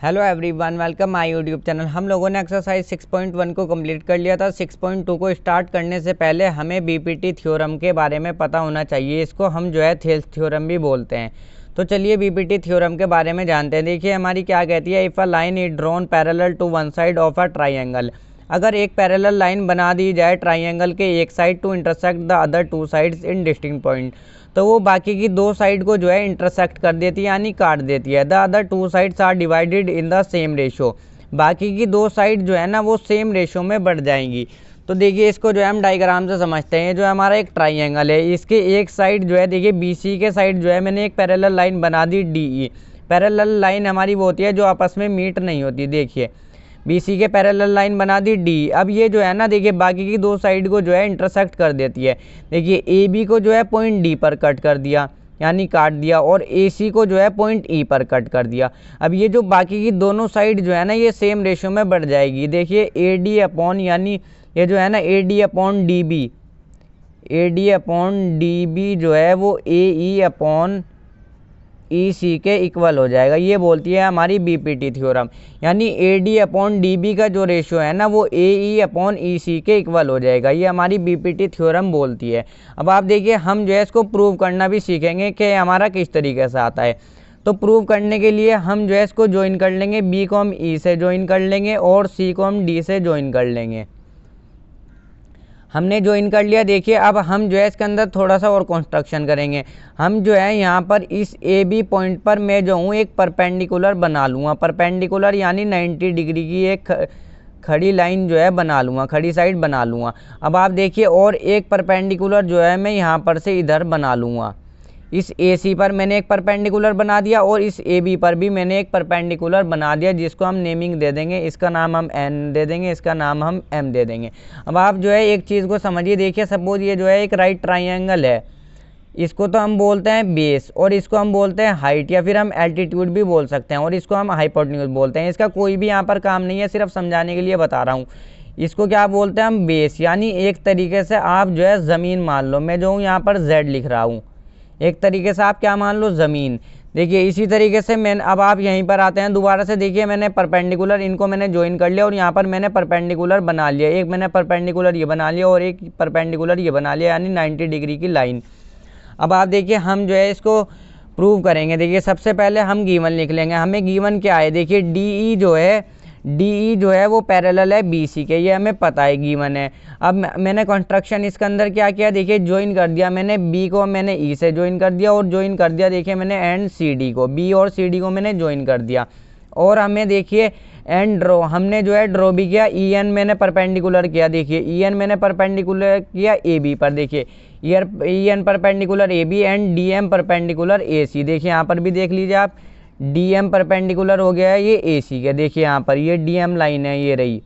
Hello everyone, welcome my YouTube channel. हम लोगों ने एक्सरसाइज 6.1 को कंप्लीट कर लिया था। 6.2 को स्टार्ट करने से पहले हमें बीपीटी थ्योरम के बारे में पता होना चाहिए। इसको हम जो है थेल्स थ्योरम भी बोलते हैं। तो चलिए बीपीटी थ्योरम के बारे में जानते हैं। देखिए हमारी क्या कहती है, if a line is drawn parallel to one side of a triangle. अगर एक पैरेलल लाइन बना दी जाए ट्राइंगल के एक side to intersect the other two sides in distinct point, तो वो बाकी की दो साइड को जो है इंटरसेक्ट कर देती है यानी काट देती है। The other two sides are divided in the same ratio. बाकी की दो साइड जो है ना वो सेम रेशो में बढ़ जाएंगी। तो देखिए इसको जो है हम डायग्राम से समझते हैं। जो हमारा एक ट्राइंगल है, इसके एक साइड जो है देखिए बीसी के साइड जो है मैंने एक पैरेलल लाइन बना दी डीई। पैरेलल लाइन हमारी वो होती है जो आपस में मीट नहीं होती। देखिए बीसी के पैरेलल लाइन बना दी डी। अब ये जो है ना देखिए बाकी की दो साइड को जो है इंटरसेक्ट कर देती है। देखिए ए बी को जो है पॉइंट डी पर कट कर दिया यानी काट दिया, और ए सी को जो है पॉइंट ई पर कट कर दिया। अब ये जो बाकी की दोनों साइड जो है ना ये सेम रेशो में बढ़ जाएगी। देखिए ए डी अपॉन यानी ये जो है ना A D upon D B, A D upon D B जो है वो ए ई अपॉन ई सी के इक्वल हो जाएगा। ये बोलती है हमारी बीपीटी थ्योरम। यानी A D upon D B का जो रेशियो है ना वो ए ई अपॉन ई सी के इक्वल हो जाएगा। ये हमारी बीपीटी थ्योरम बोलती है। अब आप देखिए हम जो है इसको प्रूव करना भी सीखेंगे कि हमारा किस तरीके से आता है। तो प्रूव करने के लिए हम जो है इसको ज्वाइन कर लेंगे, बी को हम ई से ज्वाइन कर लेंगे और सी को हम डी से ज्वाइन कर लेंगे। हमने ज्वाइन कर लिया। देखिए अब हम जो है इसके अंदर थोड़ा सा और कंस्ट्रक्शन करेंगे। हम जो है यहाँ पर इस ए बी पॉइंट पर मैं जो हूँ एक परपेंडिकुलर बना लूँगा। परपेंडिकुलर यानी 90 डिग्री की एक खड़ी लाइन जो है बना लूँगा, खड़ी साइड बना लूँगा। अब आप देखिए और एक परपेंडिकुलर जो है मैं यहाँ पर से इधर बना लूँगा। इस ए सी पर मैंने एक परपेंडिकुलर बना दिया और इस ए बी पर भी मैंने एक परपेंडिकुलर बना दिया, जिसको हम नेमिंग दे देंगे। इसका नाम हम एन दे देंगे, इसका नाम हम एम दे देंगे। अब आप जो है एक चीज़ को समझिए। देखिए सपोज ये जो है एक राइट ट्राइंगल है, इसको तो हम बोलते हैं बेस और इसको हम बोलते हैं हाइट या फिर हम एल्टीट्यूड भी बोल सकते हैं, और इसको हम हाइपोटेन्यूज बोलते हैं। इसका कोई भी यहाँ पर काम नहीं है, सिर्फ समझाने के लिए बता रहा हूँ। इसको क्या बोलते हैं हम बेस, यानी एक तरीके से आप जो है ज़मीन मान लो। मैं जो हूँ यहाँ पर जेड लिख रहा हूँ, एक तरीके से आप क्या मान लो ज़मीन। देखिए इसी तरीके से मैं अब आप यहीं पर आते हैं दोबारा से। देखिए मैंने परपेंडिकुलर इनको मैंने ज्वाइन कर लिया और यहाँ पर मैंने परपेंडिकुलर बना लिया। एक मैंने परपेंडिकुलर ये बना लिया और एक परपेंडिकुलर ये बना लिया, यानी 90 डिग्री की लाइन। अब आप देखिए हम जो है इसको प्रूव करेंगे। देखिए सबसे पहले हम गिवन लिख लेंगे। हमें गिवन क्या है, देखिए डी ई जो है वो पैरेलल है बी सी के, ये हमें पता है, गिवन है। अब मैंने कंस्ट्रक्शन इसके अंदर क्या किया, देखिए ज्वाइन कर दिया मैंने बी को, मैंने ई से ज्वाइन कर दिया और ज्वाइन कर दिया देखिए मैंने एंड सी डी को, बी और सी डी को मैंने ज्वाइन कर दिया। और हमें देखिए एंड ड्रॉ, हमने जो है ड्रॉ भी किया। ई एन मैंने परपेंडिकुलर किया। देखिए ई एन मैंने परपेंडिकुलर किया ए बी पर। देखिए E N perpendicular A B and D M perpendicular A C. देखिए यहाँ पर भी देख लीजिए आप, डी एम परपेंडिकुलर हो गया है ये ए सी के। देखिए यहाँ पर ये डी एम लाइन है, ये रही,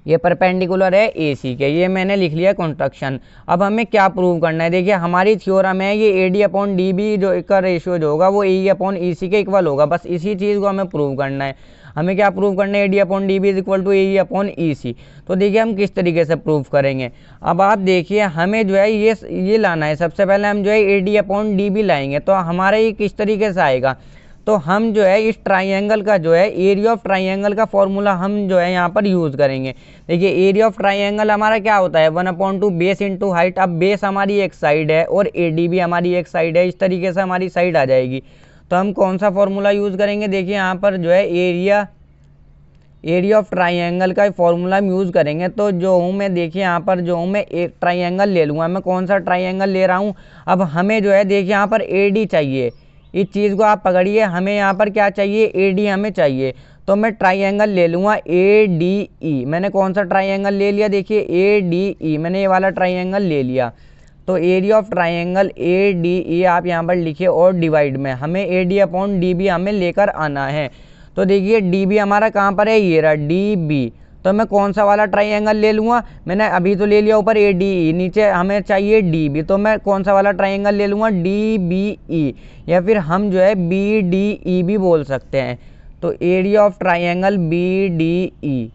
ये परपेंडिकुलर है ए सी के। ये मैंने लिख लिया कंस्ट्रक्शन। अब हमें क्या प्रूव करना है, देखिए हमारी थ्योरम है ये A D upon D B जो का रेशियो जो होगा वो ए अपॉन ई सी के इक्वल होगा। बस इसी चीज़ को हमें प्रूव करना है। हमें क्या प्रूव करना है, A D upon D B is equal to A upon E C. तो देखिए हम किस तरीके से प्रूव करेंगे। अब आप देखिए हमें जो है ये लाना है। सबसे पहले हम जो है A D upon D B लाएंगे। तो हमारा ये किस तरीके से आएगा, तो हम जो है इस ट्राइंगल का जो है एरिया ऑफ ट्राइंगल का फॉर्मूला हम जो है यहाँ पर यूज़ करेंगे। देखिए एरिया ऑफ ट्राइंगल हमारा क्या होता है, 1/2 बेस इंटू हाइट। अब बेस हमारी एक साइड है और ए डी भी हमारी एक साइड है, इस तरीके से हमारी साइड आ जाएगी। तो हम कौन सा फॉर्मूला यूज़ करेंगे, देखिए यहाँ पर जो है एरिया ऑफ ट्राइंगल का फॉर्मूला हम यूज़ करेंगे। तो जो हूँ मैं, देखिए यहाँ पर जो हूँ मैं एक ट्राइंगल ले लूँगा। मैं कौन सा ट्राइंगल ले रहा हूँ, अब हमें जो है देखिए यहाँ पर ए डी चाहिए। इस चीज़ को आप पकड़िए, हमें यहाँ पर क्या चाहिए, ए डी हमें चाहिए। तो मैं ट्राइंगल ले लूँगा ए डी ई। मैंने कौन सा ट्राइंगल ले लिया, देखिए ए डी ई, मैंने ये वाला ट्राइंगल ले लिया। तो area of triangle A D E आप यहाँ पर लिखिए और डिवाइड में हमें A D upon D B हमें लेकर आना है। तो देखिए डी बी हमारा कहाँ पर है, ये रहा डी बी। तो मैं कौन सा वाला ट्राइंगल ले लूँगा, मैंने अभी तो ले लिया ऊपर ए डी ई, नीचे हमें चाहिए डी बी। तो मैं कौन सा वाला ट्राइंगल ले लूँगा, डी बी ई, या फिर हम जो है बी डी ई भी बोल सकते हैं। तो area of triangle B D E,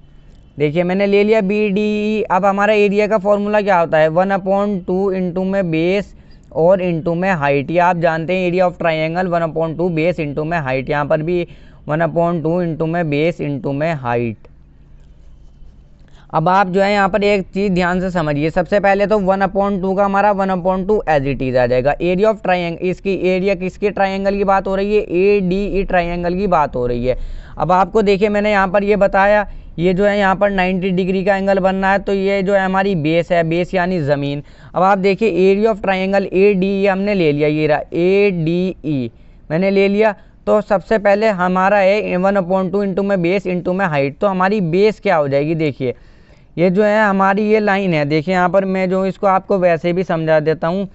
देखिए मैंने ले लिया बी डी ई। अब हमारा एरिया का फॉर्मूला क्या होता है, 1/2 इंटू में बेस और इंटू में हाइट। ये आप जानते हैं area of triangle 1/2 base into में हाइट। यहाँ पर भी 1/2 इंटू में बेस इंटू में हाइट। अब आप जो है यहाँ पर एक चीज़ ध्यान से समझिए, सबसे पहले तो 1/2 का हमारा 1/2 एज इट इज़ आ जाएगा। एरिया ऑफ ट्राइंगल, इसकी एरिया किसके ट्राइंगल की बात हो रही है, ADE ट्राइंगल की बात हो रही है। अब आपको देखिए मैंने यहाँ पर ये बताया, ये जो है यहाँ पर 90 डिग्री का एंगल बनना है, तो ये जो है हमारी बेस है, बेस यानी ज़मीन। अब आप देखिए एरिया ऑफ ट्राइंगल ADE हमने ले लिया, ये रहा ADE मैंने ले लिया। तो सबसे पहले हमारा है 1/2 इंटू में बेस इंटू में हाइट। तो हमारी बेस क्या हो जाएगी, देखिए ये जो है हमारी ये लाइन है, देखिए यहाँ पर मैं जो इसको आपको वैसे भी समझा देता हूँ।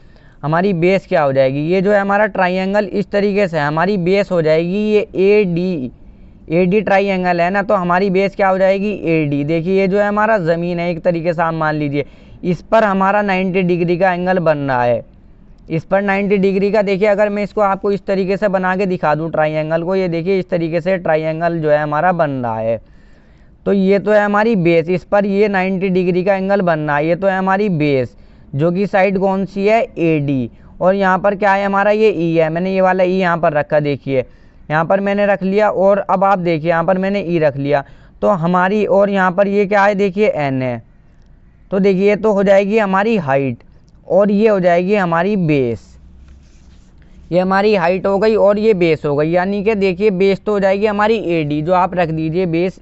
हमारी बेस क्या हो जाएगी, ये जो है हमारा ट्राइंगल इस तरीके से हमारी बेस हो जाएगी, ये AD ट्राइंगल है ना, तो हमारी बेस क्या हो जाएगी AD। देखिए ये जो है हमारा ज़मीन है, एक तरीके से आप मान लीजिए इस पर हमारा 90 डिग्री का एंगल बन रहा है, इस पर 90 डिग्री का। देखिए अगर मैं इसको आपको इस तरीके से बना के दिखा दूँ ट्राइंगल को, ये देखिए इस तरीके से ट्राइंगल जो है हमारा बन रहा है। तो ये तो है हमारी बेस, इस पर ये 90 डिग्री का एंगल बनना है, ये तो है हमारी बेस, जो कि साइड कौन सी है AD। और यहाँ पर क्या है हमारा ये E है, मैंने ये वाला E यहाँ पर रखा, देखिए यहाँ पर मैंने रख लिया। और अब आप देखिए यहाँ पर मैंने E रख लिया, तो हमारी और यहाँ पर ये क्या है, देखिए N है। तो देखिए ये तो हो जाएगी हमारी हाइट और ये हो जाएगी हमारी बेस। ये हमारी हाइट हो गई और ये बेस हो गई, यानी कि देखिए बेस तो हो जाएगी हमारी AD, जो आप रख दीजिए बेस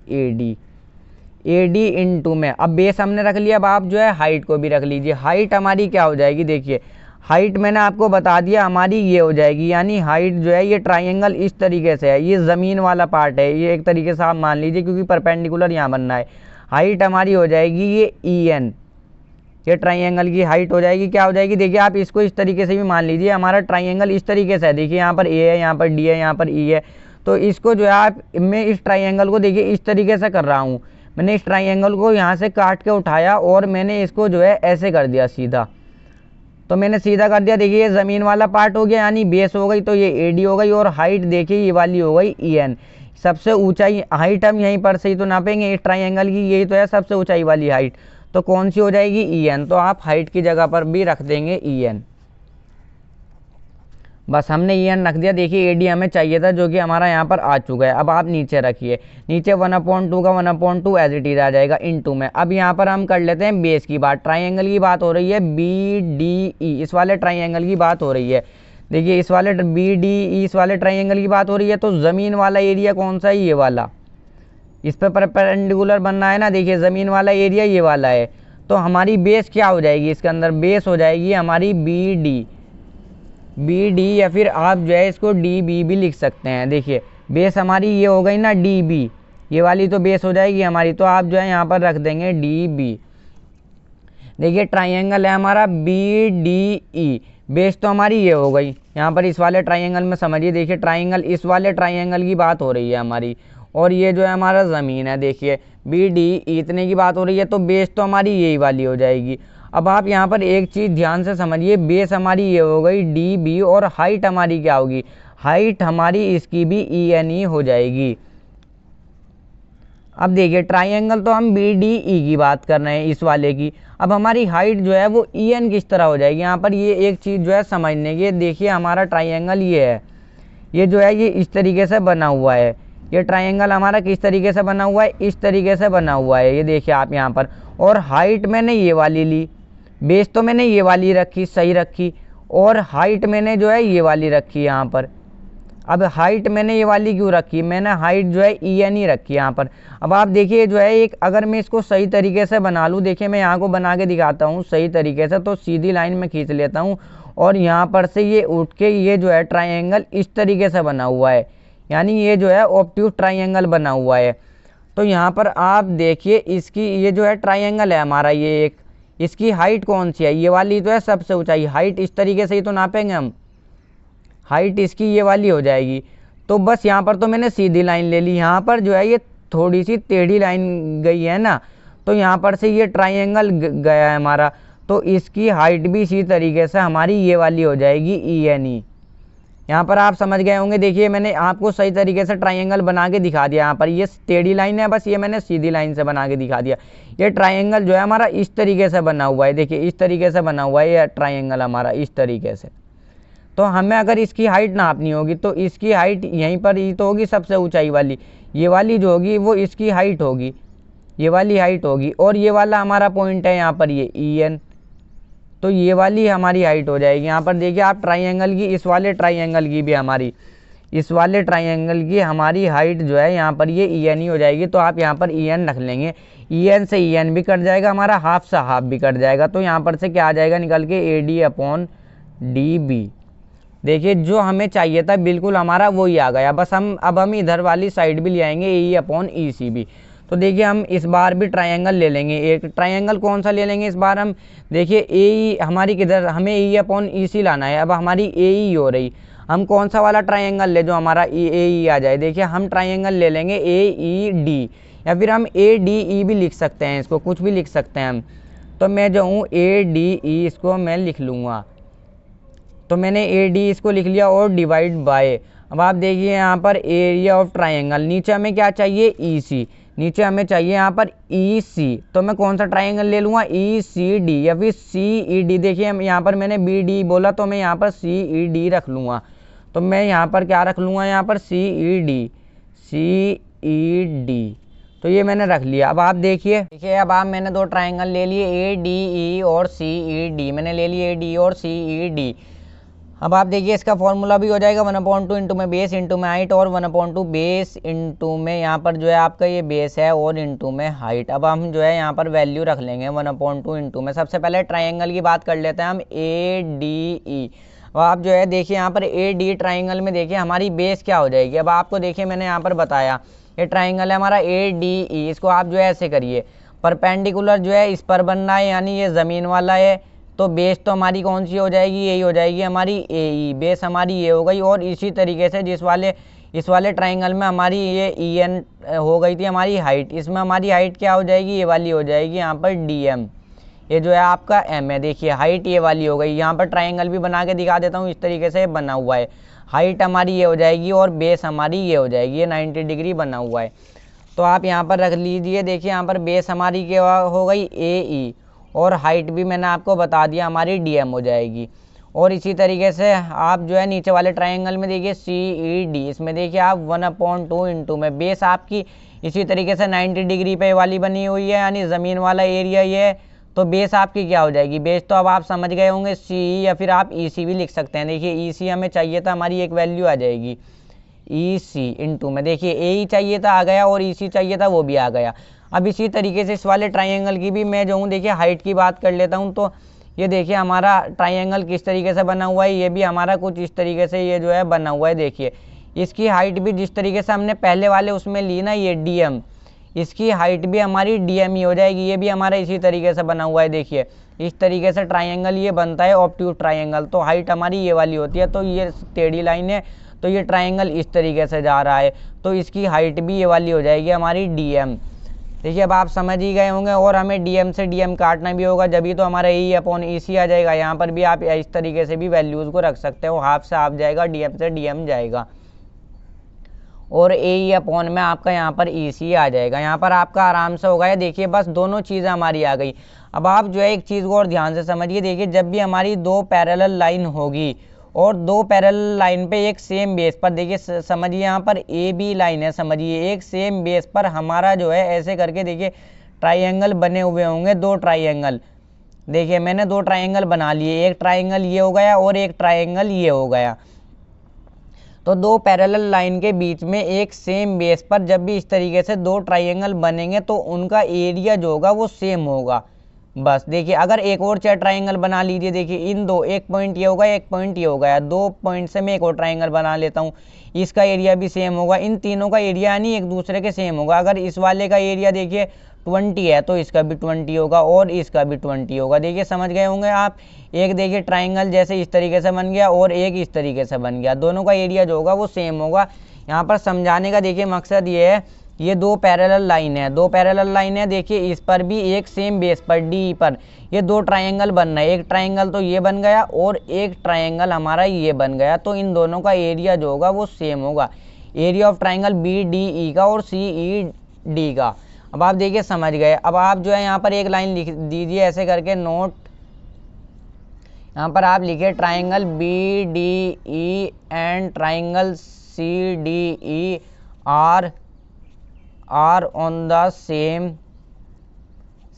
AD इंटू में। अब बेस हमने रख लिया, अब आप जो है हाइट को भी रख लीजिए। हाइट हमारी क्या हो जाएगी, देखिए हाइट मैंने आपको बता दिया हमारी ये हो जाएगी, यानी हाइट जो है ये ट्राइंगल इस तरीके से है, ये ज़मीन वाला पार्ट है, ये एक तरीके से आप मान लीजिए क्योंकि परपेंडिकुलर यहाँ बनना है। हाइट हमारी हो जाएगी ये EN, ये ट्राइंगल की हाइट हो जाएगी, क्या हो जाएगी, देखिए आप इसको इस तरीके से भी मान लीजिए, हमारा ट्राइंगल इस तरीके से है, देखिए यहाँ पर A है, यहाँ पर D है, यहाँ पर E है। तो इसको जो है आप, मैं इस ट्राइंगल को देखिए इस तरीके से कर रहा हूँ, मैंने इस ट्राइंगल को यहाँ से काट के उठाया और मैंने इसको जो है ऐसे कर दिया सीधा। तो मैंने सीधा कर दिया, देखिए ये ज़मीन वाला पार्ट हो गया यानी बेस हो गई, तो ये AD हो गई। और हाइट देखिए ये वाली हो गई EN। सबसे ऊंचाई हाइट हम यहीं पर से ही तो नापेंगे, इस ट्राइंगल की यही तो है सबसे ऊंचाई वाली हाइट, तो कौन सी हो जाएगी EN। तो आप हाइट की जगह पर भी रख देंगे EN, बस हमने EN रख दिया। देखिए AD हमें चाहिए था जो कि हमारा यहाँ पर आ चुका है। अब आप नीचे रखिए, नीचे 1/2 का 1/2 एज इट इज आ जाएगा इंटू में। अब यहाँ पर हम कर लेते हैं बेस की बात, ट्राइंगल की बात हो रही है BDE, इस वाले ट्राइंगल की बात हो रही है। देखिए इस वाले BDE इस वाले ट्राइंगल की बात हो रही है। तो ज़मीन वाला एरिया कौन सा है, ये वाला, इस पर परपेंडिकुलर बनना है ना, देखिए ज़मीन वाला एरिया ये वाला है। तो हमारी बेस क्या हो जाएगी, इसके अंदर बेस हो जाएगी हमारी BD या फिर आप जो है इसको DB भी लिख सकते हैं। देखिए बेस हमारी ये हो गई ना DB, ये वाली तो बेस हो जाएगी हमारी, तो आप जो है यहाँ पर रख देंगे DB। देखिए ट्राइंगल है हमारा BDE, बेस तो हमारी ये हो गई। यहाँ पर इस वाले ट्राइंगल में समझिए, देखिए ट्राइंगल इस वाले ट्राइंगल की बात हो रही है हमारी, और ये जो है हमारा ज़मीन है, देखिए BDE इतने की बात हो रही है, तो बेस तो हमारी यही वाली हो जाएगी। अब आप यहाँ पर एक चीज़ ध्यान से समझिए, बेस हमारी ये हो गई DB और हाइट हमारी क्या होगी, हाइट हमारी इसकी भी ENE हो जाएगी। अब देखिए ट्राइंगल तो हम BDE की बात कर रहे हैं इस वाले की, अब हमारी हाइट जो है वो EN किस तरह हो जाएगी। यहाँ पर ये एक चीज़ जो है समझने की, देखिए हमारा ट्राइंगल ये है, ये जो है ये इस तरीके से बना हुआ है, ये ट्राइंगल हमारा किस तरीके से बना हुआ है, इस तरीके से बना हुआ है, ये देखिए आप यहाँ पर। और हाइट मैंने ये वाली ली, बेस तो मैंने ये वाली रखी, सही रखी, और हाइट मैंने जो है ये वाली रखी यहाँ पर। अब हाइट मैंने ये वाली क्यों रखी, मैंने हाइट जो है EN रखी यहाँ पर। अब आप देखिए जो है एक, अगर मैं इसको सही तरीके से बना लूँ, देखिए मैं यहाँ को बना के दिखाता हूँ सही तरीके से, तो सीधी लाइन में खींच लेता हूँ और यहाँ पर से ये उठ के ये जो है ट्राइंगल इस तरीके से बना हुआ है, यानी ये जो है ऑब्ट्यूज ट्राइंगल बना हुआ है। तो यहाँ पर आप देखिए इसकी ये जो है ट्राइंगल है हमारा, ये एक, इसकी हाइट कौन सी है, ये वाली तो है सबसे ऊंचाई, हाइट इस तरीके से ही तो नापेंगे हम, हाइट इसकी ये वाली हो जाएगी। तो बस यहाँ पर तो मैंने सीधी लाइन ले ली, यहाँ पर जो है ये थोड़ी सी टेढ़ी लाइन गई है ना, तो यहाँ पर से ये ट्राइंगल गया है हमारा, तो इसकी हाइट भी इसी तरीके से हमारी ये वाली हो जाएगी ENE। यहाँ पर आप समझ गए होंगे, देखिए मैंने आपको सही तरीके से ट्राइंगल बना के दिखा दिया। यहाँ पर ये टेढ़ी लाइन है, बस ये मैंने सीधी लाइन से बना के दिखा दिया। ये ट्राइंगल जो है हमारा इस तरीके से बना हुआ है, देखिए इस तरीके से बना हुआ है ये ट्राइंगल हमारा इस तरीके से। तो हमें अगर इसकी हाइट नापनी होगी तो इसकी हाइट यहीं पर ही तो होगी, सबसे ऊंचाई वाली ये वाली जो होगी वो इसकी हाइट होगी, ये वाली हाइट होगी। और ये वाला हमारा पॉइंट है यहाँ पर ये EN, तो ये वाली हमारी हाइट हो जाएगी। यहाँ पर देखिए आप ट्राइंगल की, इस वाले ट्राइंगल की भी हमारी, इस वाले ट्राइंगल की हमारी हाइट जो है यहाँ पर ये EN ही हो जाएगी। तो आप यहाँ पर EN रख लेंगे, EN से EN भी कट जाएगा हमारा, हाफ से हाफ भी कट जाएगा। तो यहाँ पर से क्या आ जाएगा निकल के AD/DB। देखिए जो हमें चाहिए था बिल्कुल हमारा वही आ गया। बस अब हम इधर वाली साइड भी ले आएंगे AE/EC भी। तो देखिए हम इस बार भी ट्रायंगल ले लेंगे। एक ट्रायंगल कौन सा ले लेंगे इस बार हम, देखिए AE हमारी किधर, हमें AE/EC लाना है। अब हमारी AE हो रही, हम कौन सा वाला ट्रायंगल ले जो हमारा AE आ जाए। देखिए हम ट्रायंगल ले लेंगे AED, या फिर हम ADE भी लिख सकते हैं, इसको कुछ भी लिख सकते हैं हम। तो मैं जो हूँ ADE इसको मैं लिख लूँगा। तो मैंने AD इसको लिख लिया और डिवाइड बाय। अब आप देखिए यहाँ पर एरिया ऑफ ट्रायंगल, नीचे हमें क्या चाहिए EC, नीचे हमें चाहिए यहाँ पर EC। तो मैं कौन सा ट्रायंगल ले लूँगा ECD या फिर CED। देखिए हम यहाँ पर मैंने BD बोला तो मैं यहाँ पर CED रख लूँगा। तो मैं यहाँ पर क्या रख लूँगा, यहाँ पर CED। तो ये मैंने रख लिया। अब आप देखिए अब आप मैंने दो ट्रायंगल ले लिए ADE और CED, मैंने ले लिए ADE और CED। अब आप देखिए इसका फॉर्मूला भी हो जाएगा 1/2 इंटू में बेस इंटू में हाइट, और 1/2 बेस इंटू में यहाँ पर जो है आपका ये बेस है और इंटू में हाइट। अब हम जो है यहाँ पर वैल्यू रख लेंगे 1/2 इंटू में। सबसे पहले ट्रायंगल की बात कर लेते हैं हम ADE। अब आप जो है देखिए यहाँ पर AD ट्रायंगल में देखिए हमारी बेस क्या हो जाएगी। अब आपको देखिए मैंने यहाँ पर बताया ये ट्रायंगल है हमारा ADE, इसको आप जो है ऐसे करिए, परपेंडिकुलर जो है इस पर बनना है, यानी ये ज़मीन वाला है। तो बेस तो हमारी कौन सी हो जाएगी, यही हो जाएगी हमारी AE, बेस हमारी ये हो गई। और इसी तरीके से इस वाले ट्रायंगल में हमारी ये EN हो गई थी हमारी हाइट, इसमें हमारी हाइट क्या हो जाएगी, ये वाली हो जाएगी यहाँ पर DM, ये जो है आपका M है। देखिए हाइट ये वाली हो गई। यहाँ पर ट्रायंगल भी बना के दिखा देता हूँ, इस तरीके से बना हुआ है। हाइट हमारी ये हो जाएगी और बेस हमारी ये हो जाएगी, ये 90 डिग्री बना हुआ है। तो आप यहाँ पर रख लीजिए। देखिए यहाँ पर बेस हमारी क्या हो गई AE, और हाइट भी मैंने आपको बता दिया हमारी DM हो जाएगी। और इसी तरीके से आप जो है नीचे वाले ट्रायंगल में देखिए CED, इसमें देखिए आप 1/2 इंटू में बेस आपकी इसी तरीके से 90 डिग्री पे वाली बनी हुई है, यानी ज़मीन वाला एरिया ये है। तो बेस आपकी क्या हो जाएगी, बेस तो अब आप समझ गए होंगे CE, या फिर आप EC भी लिख सकते हैं। देखिए EC हमें चाहिए था, हमारी एक वैल्यू आ जाएगी EC इंटू में, देखिए AE चाहिए था आ गया, और EC चाहिए था वो भी आ गया। अब इसी तरीके से इस वाले ट्रायंगल की भी मैं जो हूँ देखिए हाइट की बात कर लेता हूँ। तो ये देखिए हमारा ट्रायंगल किस तरीके से बना हुआ है, ये भी हमारा कुछ इस तरीके से ये जो है बना हुआ है। देखिए इसकी हाइट भी जिस तरीके से हमने पहले वाले उसमें ली ना ये DM, इसकी हाइट भी हमारी DM ही हो जाएगी। ये भी हमारा इसी तरीके से बना हुआ है। देखिए इस तरीके से ट्रायंगल ये बनता है ऑब्ट्यूज ट्रायंगल। तो हाइट हमारी ये वाली होती है, तो ये टेढ़ी लाइन है, तो ये ट्रायंगल इस तरीके से जा रहा है, तो इसकी हाइट भी ये वाली हो जाएगी हमारी DM। देखिए अब आप समझ ही गए होंगे। और हमें DM से DM काटना भी होगा, जब भी तो हमारा AE/EC आ जाएगा। यहाँ पर भी आप इस तरीके से भी वैल्यूज़ को रख सकते हो, हाफ से हाफ जाएगा, DM से DM जाएगा, और AE/ में आपका यहाँ पर EC आ जाएगा। यहाँ पर आपका आराम से होगा। देखिए बस दोनों चीज़ें हमारी आ गई। अब आप जो है एक चीज़ को और ध्यान से समझिए। देखिए जब भी हमारी दो पैरेलल लाइन होगी और दो पैरेलल लाइन पे एक सेम बेस पर, देखिए समझिए यहाँ पर AB लाइन है, समझिए एक सेम बेस पर हमारा जो है ऐसे करके देखिए ट्रायंगल बने हुए होंगे, दो ट्रायंगल। देखिए मैंने दो ट्रायंगल बना लिए, एक ट्रायंगल ये हो गया और एक ट्रायंगल ये हो गया। तो दो पैरेलल लाइन के बीच में एक सेम बेस पर जब भी इस तरीके से दो ट्रायंगल बनेंगे तो उनका एरिया जो होगा वो सेम होगा। बस देखिए अगर एक और चार ट्रायंगल बना लीजिए, देखिए इन दो, एक पॉइंट ये होगा एक पॉइंट ये हो गया, दो पॉइंट से मैं एक और ट्रायंगल बना लेता हूँ, इसका एरिया भी सेम होगा। इन तीनों का एरिया यानी एक दूसरे के सेम होगा। अगर इस वाले का एरिया देखिए 20 है तो इसका भी 20 होगा और इसका भी 20 होगा। देखिए समझ गए होंगे आप। एक देखिए ट्रायंगल जैसे इस तरीके से बन गया और एक इस तरीके से बन गया, दोनों का एरिया जो होगा वो सेम होगा। यहाँ पर समझाने का देखिए मकसद ये है, ये दो पैरेलल लाइन है, दो पैरेलल लाइन है। देखिए इस पर भी एक सेम बेस पर D पर ये दो ट्रायंगल बन रहा है, एक ट्रायंगल तो ये बन गया और एक ट्रायंगल हमारा ये बन गया। तो इन दोनों का एरिया जो होगा वो सेम होगा, एरिया ऑफ ट्रायंगल BDE का और CED का। अब आप देखिए समझ गए। अब आप जो है यहाँ पर एक लाइन लिख दीजिए ऐसे करके, नोट यहाँ पर आप लिखिए triangle B D E and triangle C D E are on the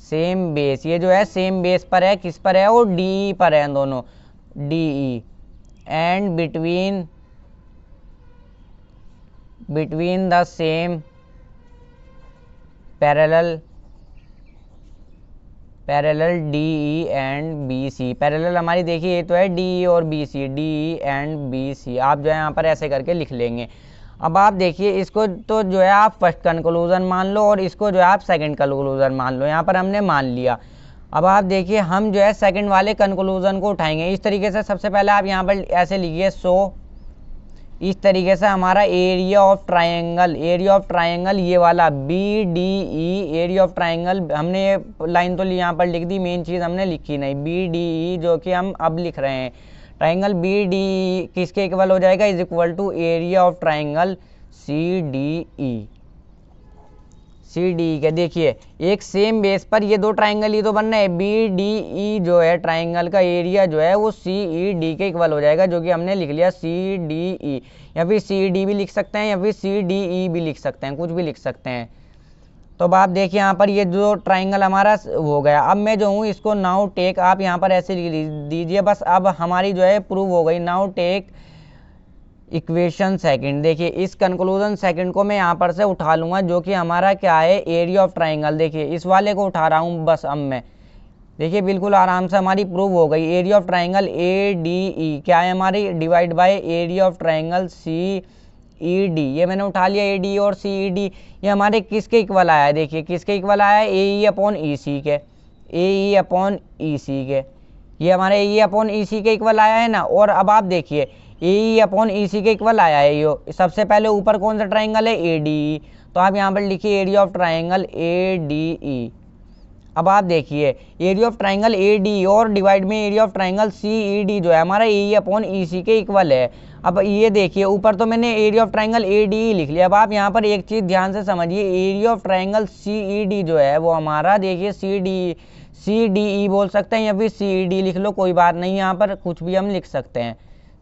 same base. ये जो है सेम बेस पर है, किस पर है, वो डी पर है, दोनों D E. And between the same parallel D E and B C. Parallel हमारी देखिए ये तो है डी ई और B C, D E and B C. आप जो है यहाँ पर ऐसे करके लिख लेंगे। अब आप देखिए इसको तो जो है आप फर्स्ट कंक्लूजन मान लो और इसको जो है आप सेकंड कंक्लूजन मान लो। यहाँ पर हमने मान लिया। अब आप देखिए हम जो है सेकंड वाले कंक्लूजन को उठाएंगे इस तरीके से। सबसे पहले आप यहाँ पर ऐसे लिखिए सो, इस तरीके से हमारा एरिया ऑफ ट्राइंगल ये वाला B D E, area of triangle हमने ये लाइन तो यहाँ पर लिख दी, मेन चीज़ हमने लिखी नहीं, बी डी ई जो कि हम अब लिख रहे हैं। ट्राइंगल बी डी ई किसके इक्वल हो जाएगा, is equal to area of triangle C D E के। देखिए एक सेम बेस पर ये दो ट्राइंगल ही तो बनना है। बी डी ई जो है ट्राइंगल का एरिया जो है वो सी ई डी के इक्वल हो जाएगा, जो कि हमने लिख लिया सी डी ई, या फिर सी डी भी लिख सकते हैं या फिर सी डी ई भी लिख सकते हैं, कुछ भी लिख सकते हैं। तो अब आप देखिए यहाँ पर ये जो ट्राइंगल हमारा हो गया। अब मैं जो हूँ इसको नाउ टेक, आप यहाँ पर ऐसे लिख दीजिए बस। अब हमारी जो है प्रूव हो गई। Now take equation second. देखिए इस कंक्लूजन सेकंड को मैं यहाँ पर से उठा लूँगा, जो कि हमारा क्या है, एरिया ऑफ ट्राइंगल। देखिए इस वाले को उठा रहा हूँ बस अब मैं। देखिए बिल्कुल आराम से हमारी प्रूव हो गई। Area of triangle A D E क्या है हमारी, divide by area of triangle C E D. ये मैंने उठा लिया ए डी और सी ई डी। ये हमारे किसके इक्वल आया है, देखिए किसके इक्वल आया है, ए ई अपॉन ई सी के, ए ई अपॉन ई सी के। ये हमारे ए ई अपॉन ई सी के इक्वल आया है ना। और अब आप देखिए ए ई अपॉन ई सी के इक्वल आया है ये। सबसे पहले ऊपर कौन सा ट्राइंगल है, ए डी ई। तो आप यहाँ पर लिखिए area of triangle A D E. अब आप देखिए area of triangle A D और डिवाइड में area of triangle C E D जो है हमारा ए ई अपॉन ई सी के इक्वल है। अब ये देखिए ऊपर तो मैंने area of triangle A D E लिख लिया। अब आप यहाँ पर एक चीज़ ध्यान से समझिए, area of triangle C E D जो है वो हमारा देखिए सी डी ई बोल सकते हैं या फिर सी ई डी लिख लो, कोई बात नहीं, यहाँ पर कुछ भी हम लिख सकते हैं।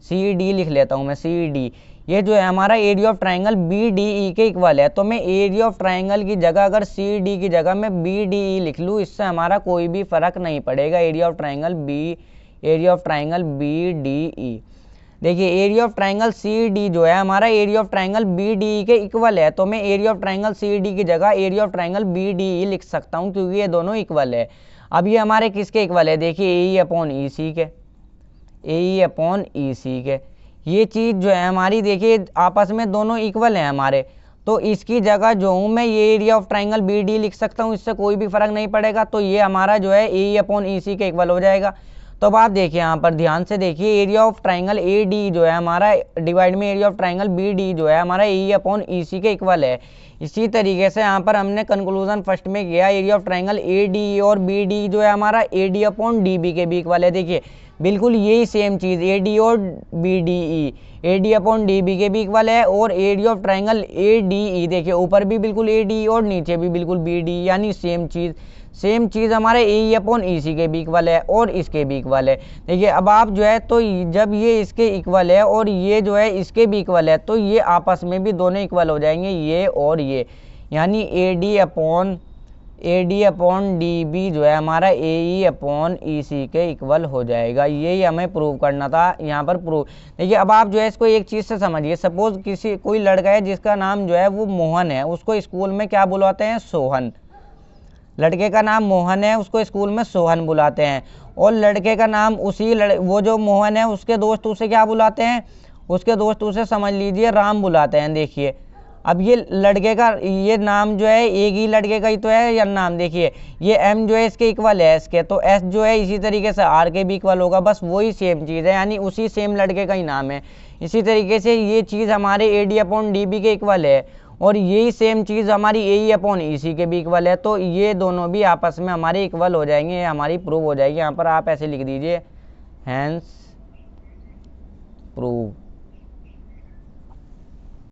सी डी लिख लेता हूँ मैं, सी डी। ये जो है हमारा area of triangle B D E के इक्वल है। तो मैं एरिया ऑफ ट्राइंगल की जगह अगर सी डी की जगह मैं बी डी ई लिख लूँ, इससे हमारा कोई भी फर्क नहीं पड़ेगा। Area of triangle B D E. देखिए area of triangle C D जो है हमारा area of triangle B D E के इक्वल है। तो मैं area of triangle C D की जगह area of triangle B D E लिख सकता हूँ, क्योंकि ये दोनों इक्वल है। अब ये हमारे किसके इक्वल है, देखिए ए ई अपॉन ई सी के, ए ई अपॉन ई सी के। ये चीज़ जो है हमारी देखिए आपस में दोनों इक्वल हैं हमारे। तो इसकी जगह जो हूँ मैं ये area of triangle B D लिख सकता हूँ, इससे कोई भी फर्क नहीं पड़ेगा। तो ये हमारा जो है ए ई अपॉन ई सी के इक्वल हो जाएगा। तो अब आप देखिए यहाँ पर ध्यान से देखिए, area of triangle A D जो है हमारा डिवाइड में area of triangle B D जो है हमारा ए ई अपॉन ई सी के इक्वल है। इसी तरीके से यहाँ पर हमने कंक्लूजन फर्स्ट में किया, area of triangle A D और बी डी जो है हमारा A D upon D B के भी इक्वल है। देखिए बिल्कुल यही सेम चीज़, ए डी और B D E A D upon D B के भी इक्वल है। और area of triangle A D E देखिए ऊपर भी बिल्कुल ए डी और नीचे भी बिल्कुल बी डी, यानी सेम चीज़ हमारे ए ई अपॉन ई सी के भी इक्वल है और इसके भी इक्वल है। देखिए अब आप जो है तो जब ये इसके इक्वल है और ये जो है इसके भी इक्वल है, तो ये आपस में भी दोनों इक्वल हो जाएंगे, ये और ये, यानी A D upon D B जो है हमारा ए ई अपॉन ई सी के इक्वल हो जाएगा। यही हमें प्रूव करना था यहाँ पर प्रूव। देखिए अब आप जो है इसको एक चीज़ से समझिए, सपोज कोई लड़का है जिसका नाम जो है वो मोहन है, उसको स्कूल में क्या बुलाते हैं, सोहन। लड़के का नाम मोहन है, उसको स्कूल में सोहन बुलाते हैं। और लड़के का नाम वो जो मोहन है उसके दोस्त उसे क्या बुलाते हैं, उसके दोस्त उसे समझ लीजिए राम बुलाते हैं। देखिए अब ये लड़के का ये नाम जो है एक ही लड़के का ही तो है या नाम, देखिए ये एम जो है इसके इक्वल है एस के, तो एस जो है इसी तरीके से आर के भी इक्वल होगा, बस वही सेम चीज़ है, यानी उसी सेम लड़के का ही नाम है। इसी तरीके से ये चीज़ हमारे A D upon D B के इक्वल है और यही सेम चीज़ हमारी ए ई अपॉन ई सी के भी इक्वल है। तो ये दोनों भी आपस में हमारे इक्वल हो जाएंगे, हमारी प्रूव हो जाएगी। यहाँ पर आप ऐसे लिख दीजिए, हैंस प्रूव।